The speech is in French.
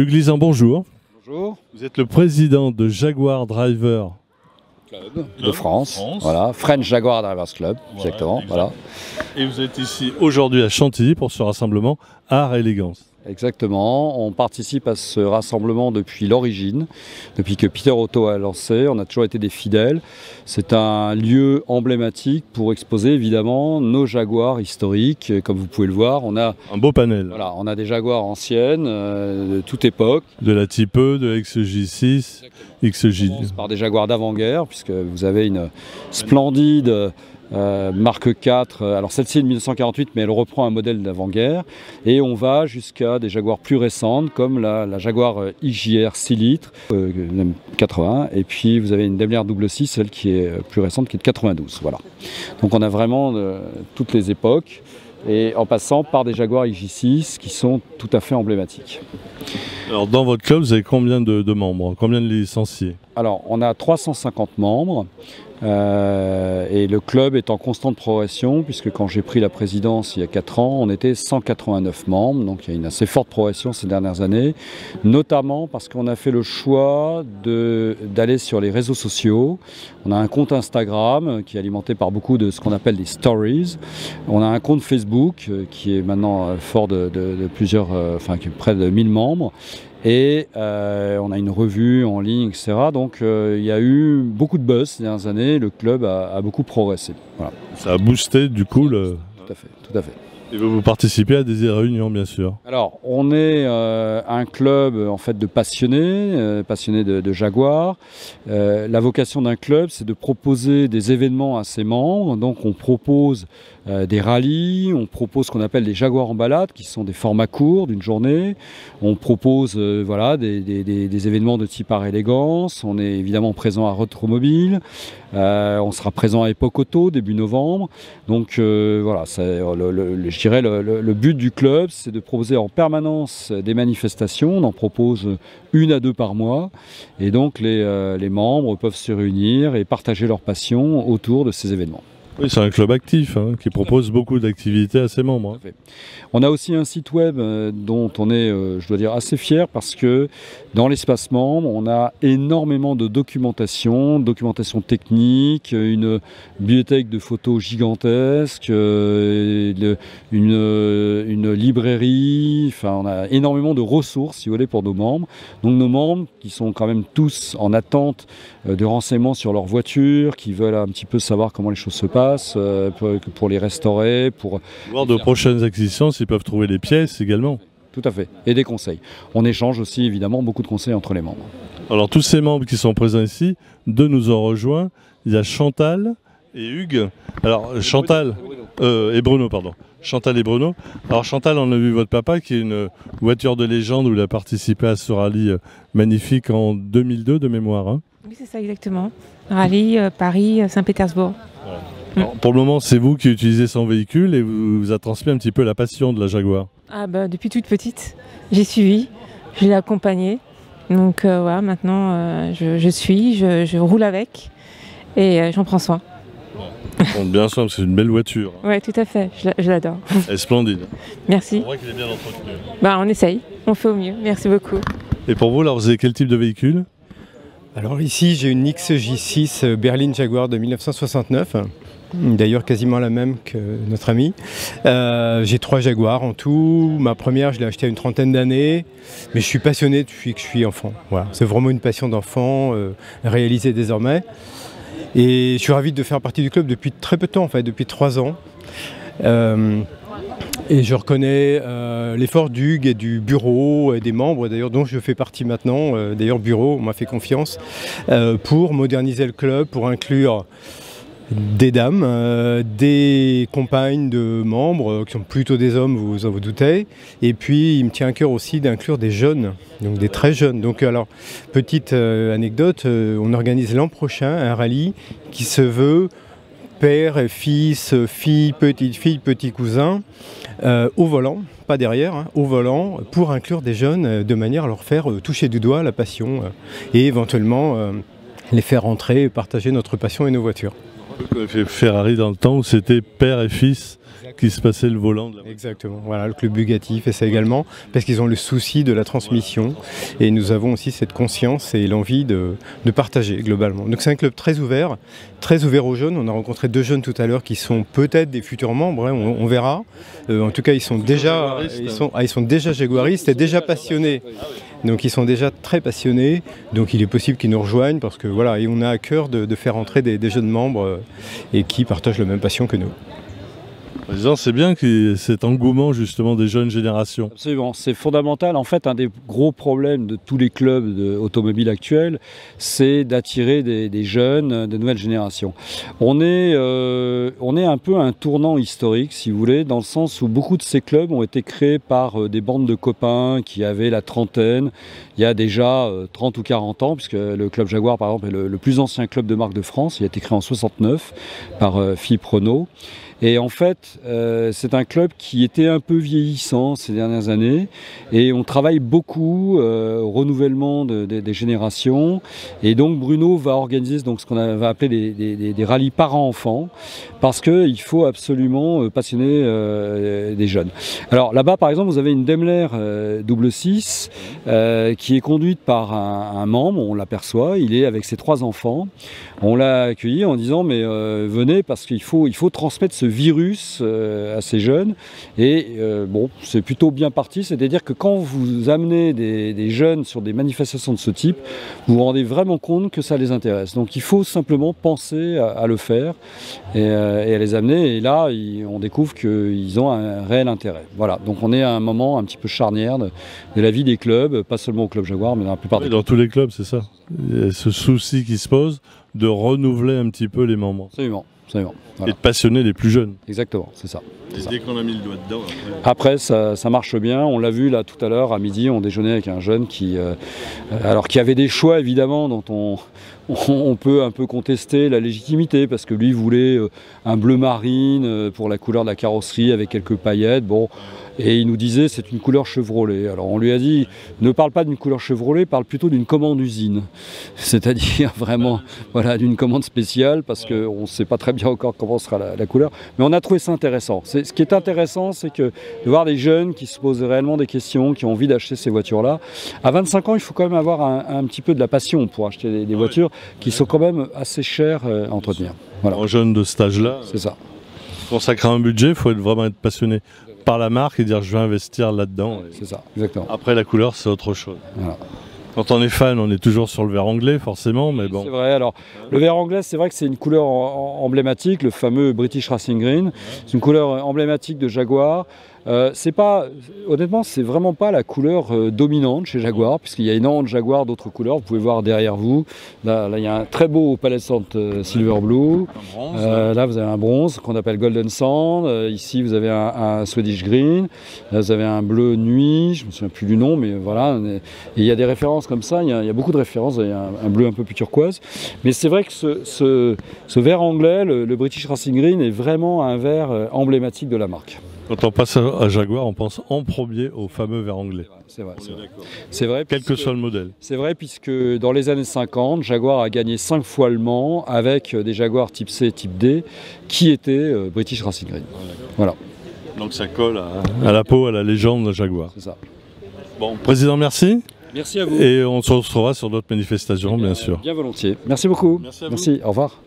Hugues Lisan, bonjour. Bonjour. Vous êtes le président de Jaguar Driver Club de France. Voilà, French Jaguar Drivers Club, exactement. Voilà. Et vous êtes ici aujourd'hui à Chantilly pour ce rassemblement Art et Élégance. Exactement, on participe à ce rassemblement depuis l'origine, depuis que Peter Otto a lancé, on a toujours été des fidèles. C'est un lieu emblématique pour exposer évidemment nos Jaguars historiques, comme vous pouvez le voir. On a un beau panel. Voilà, on a des Jaguars anciennes, de toute époque. De la Type E, de XJ6, XJ... Par des Jaguars d'avant-guerre, puisque vous avez une splendide... marque 4, alors celle-ci est de 1948 mais elle reprend un modèle d'avant-guerre et on va jusqu'à des Jaguars plus récentes comme la Jaguar XJR 6 litres 80 et puis vous avez une Daimler double 6, celle qui est plus récente qui est de 92. Voilà. Donc on a vraiment toutes les époques et en passant par des Jaguars XJ6 qui sont tout à fait emblématiques. Alors dans votre club vous avez combien de membres, combien de licenciés? Alors on a 350 membres. Et le club est en constante progression puisque quand j'ai pris la présidence il y a 4 ans, on était 189 membres, donc il y a une assez forte progression ces dernières années, notamment parce qu'on a fait le choix d'aller sur les réseaux sociaux. On a un compte Instagram qui est alimenté par beaucoup de ce qu'on appelle des stories. On a un compte Facebook qui est maintenant fort de plusieurs, qui est près de 1000 membres. Et on a une revue en ligne, etc. Donc il y a eu beaucoup de buzz ces dernières années, le club a beaucoup progressé. Voilà. Ça a boosté du coup le... Tout à fait, tout à fait. Et vous participez à des réunions bien sûr? Alors on est un club en fait de passionnés, passionnés de Jaguar. La vocation d'un club c'est de proposer des événements à ses membres. Donc on propose des rallyes, on propose ce qu'on appelle des Jaguars en balade qui sont des formats courts d'une journée. On propose voilà, des événements de type art élégance. On est évidemment présent à Retromobile. On sera présent à Époque Auto début novembre. Donc voilà, je dirais le but du club, c'est de proposer en permanence des manifestations. On en propose 1 à 2 par mois. Et donc les membres peuvent se réunir et partager leur passion autour de ces événements. Oui, c'est un club actif qui propose beaucoup d'activités à ses membres. On a aussi un site web dont on est, je dois dire, assez fier parce que dans l'espace membre, on a énormément de documentation technique, une bibliothèque de photos gigantesque, une librairie, enfin on a énormément de ressources, si vous voulez, pour nos membres. Donc nos membres, qui sont quand même tous en attente de renseignements sur leur voiture, qui veulent un petit peu savoir comment les choses se passent, pour les restaurer, pour voir de prochaines acquisitions, s'ils peuvent trouver les pièces également. Tout à fait, et des conseils. On échange aussi évidemment beaucoup de conseils entre les membres. Alors tous ces membres qui sont présents ici, 2 nous ont rejoints. Il y a Chantal et Hugues. Alors Chantal et Bruno, pardon. Chantal et Bruno. Alors Chantal, on a vu votre papa qui est une voiture de légende où il a participé à ce rallye magnifique en 2002 de mémoire. Oui, c'est ça exactement. Rallye Paris, Saint-Pétersbourg. Voilà. Alors, pour le moment, c'est vous qui utilisez son véhicule et vous a transmis un petit peu la passion de la Jaguar. Ah bah, depuis toute petite, j'ai suivi, je l'ai accompagné. Donc voilà, maintenant je roule avec et j'en prends soin. Bon, bien sûr, c'est une belle voiture. Oui, tout à fait, je l'adore. Elle est splendide. Merci. On voit qu'il est bien entretenu. Bah, on essaye, on fait au mieux. Merci beaucoup. Et pour vous, alors, vous avez quel type de véhicule? Alors ici, j'ai une XJ6 berline Jaguar de 1969. D'ailleurs quasiment la même que notre ami. J'ai 3 Jaguars en tout. Ma première, je l'ai achetée à une 30aine d'années, mais je suis passionné depuis que je suis enfant. Voilà. C'est vraiment une passion d'enfant, réalisée désormais. Et je suis ravi de faire partie du club depuis très peu de temps, en fait, depuis 3 ans. Et je reconnais l'effort d'Hugues et du bureau et des membres, d'ailleurs, dont je fais partie maintenant. D'ailleurs, bureau m'a fait confiance pour moderniser le club, pour inclure des dames, des compagnes de membres qui sont plutôt des hommes, vous en vous doutez. Et puis il me tient à cœur aussi d'inclure des jeunes, donc des très jeunes. Donc alors, petite anecdote, on organise l'an prochain un rallye qui se veut père et fils, fille, petit cousin, au volant, pas derrière, au volant, pour inclure des jeunes de manière à leur faire toucher du doigt la passion et éventuellement les faire entrer et partager notre passion et nos voitures. Un peu comme fait Ferrari dans le temps où c'était père et fils qui se passaient le volant de la voiture. Exactement, voilà, le club Bugatti fait ça également, parce qu'ils ont le souci de la transmission, et nous avons aussi cette conscience et l'envie de partager globalement. Donc c'est un club très ouvert aux jeunes. On a rencontré 2 jeunes tout à l'heure qui sont peut-être des futurs membres, hein, on verra. En tout cas, ils sont déjà jaguaristes et déjà passionnés. Donc ils sont déjà très passionnés, donc il est possible qu'ils nous rejoignent, parce que voilà, et on a à cœur de faire entrer des jeunes membres et qui partagent la même passion que nous. Président, c'est bien qu'il y ait cet engouement justement des jeunes générations. Absolument, c'est fondamental. En fait, un des gros problèmes de tous les clubs automobiles actuels, c'est d'attirer des jeunes, de nouvelles générations. On est un peu à un tournant historique, si vous voulez, dans le sens où beaucoup de ces clubs ont été créés par des bandes de copains qui avaient la trentaine, il y a déjà 30 ou 40 ans, puisque le club Jaguar, par exemple, est le plus ancien club de marque de France. Il a été créé en 69 par Philippe Renault. Et en fait, c'est un club qui était un peu vieillissant ces dernières années, et on travaille beaucoup au renouvellement des générations. Et donc Bruno va organiser donc ce qu'on va appeler des rallyes parents-enfants, parce qu'il faut absolument passionner des jeunes. Alors là-bas, par exemple, vous avez une Daimler double 6 qui est conduite par un membre, on l'aperçoit, il est avec ses 3 enfants. On l'a accueilli en disant mais venez, parce qu'il faut transmettre ce virus à ces jeunes, et bon, c'est plutôt bien parti, c'est-à-dire que quand vous amenez des jeunes sur des manifestations de ce type, vous vous rendez vraiment compte que ça les intéresse. Donc il faut simplement penser à le faire et à les amener, et là on découvre qu'ils ont un réel intérêt. Voilà, donc on est à un moment un petit peu charnière de la vie des clubs, pas seulement au club Jaguar, mais dans la plupart des clubs. Dans tous les clubs, c'est ça. Il y a ce souci qui se pose de renouveler un petit peu les membres. Absolument. Voilà. Et de passionner les plus jeunes. Exactement, c'est ça. Dès qu'on a mis le doigt dedans. Après, ça marche bien. On l'a vu là tout à l'heure, à midi, on déjeunait avec un jeune qui avait des choix évidemment dont on peut un peu contester la légitimité, parce que lui voulait un bleu marine pour la couleur de la carrosserie avec quelques paillettes. Bon. Et il nous disait c'est une couleur Chevrolet. Alors on lui a dit ne parle pas d'une couleur Chevrolet, parle plutôt d'une commande usine. C'est-à-dire vraiment voilà, d'une commande spéciale, parce qu'on ne sait pas très bien encore comment sera la couleur. Mais on a trouvé ça intéressant. Ce qui est intéressant, c'est que de voir des jeunes qui se posent réellement des questions, qui ont envie d'acheter ces voitures-là. À 25 ans, il faut quand même avoir un petit peu de la passion pour acheter des voitures qui sont quand même assez chères à entretenir. Voilà. En jeune de cet âge-là, c'est ça. Consacrer un budget, il faut vraiment être passionné par la marque et dire je vais investir là-dedans. C'est ça, exactement. Après la couleur, c'est autre chose. Voilà. Quand on est fan, on est toujours sur le vert anglais, forcément, mais bon. C'est vrai, alors le vert anglais, c'est vrai que c'est une couleur emblématique, le fameux British Racing Green. C'est une couleur emblématique de Jaguar. Honnêtement, c'est vraiment pas la couleur dominante chez Jaguar, puisqu'il y a énormément de Jaguar d'autres couleurs. Vous pouvez voir derrière vous. Là, il y a un très beau Pallescent Silver Blue. Là, vous avez un bronze qu'on appelle Golden Sand. Ici, vous avez un Swedish Green. Là, vous avez un bleu nuit. Je me souviens plus du nom, mais voilà. Et il y a des références comme ça. Il y a beaucoup de références. Il y a un bleu un peu plus turquoise. Mais c'est vrai que ce vert anglais, le British Racing Green, est vraiment un vert emblématique de la marque. Quand on passe à Jaguar, on pense en premier au fameux vert anglais. C'est vrai. C'est vrai. Quel que soit le modèle. C'est vrai, puisque dans les années 50, Jaguar a gagné 5 fois le Mans avec des Jaguars type C et type D qui étaient British Racing Green. Voilà. Donc ça colle à la peau, à la légende de Jaguar. C'est ça. Bon, Président, merci. Merci à vous. Et on se retrouvera sur d'autres manifestations, bien sûr. Bien volontiers. Merci beaucoup. Merci à vous. Merci. Au revoir.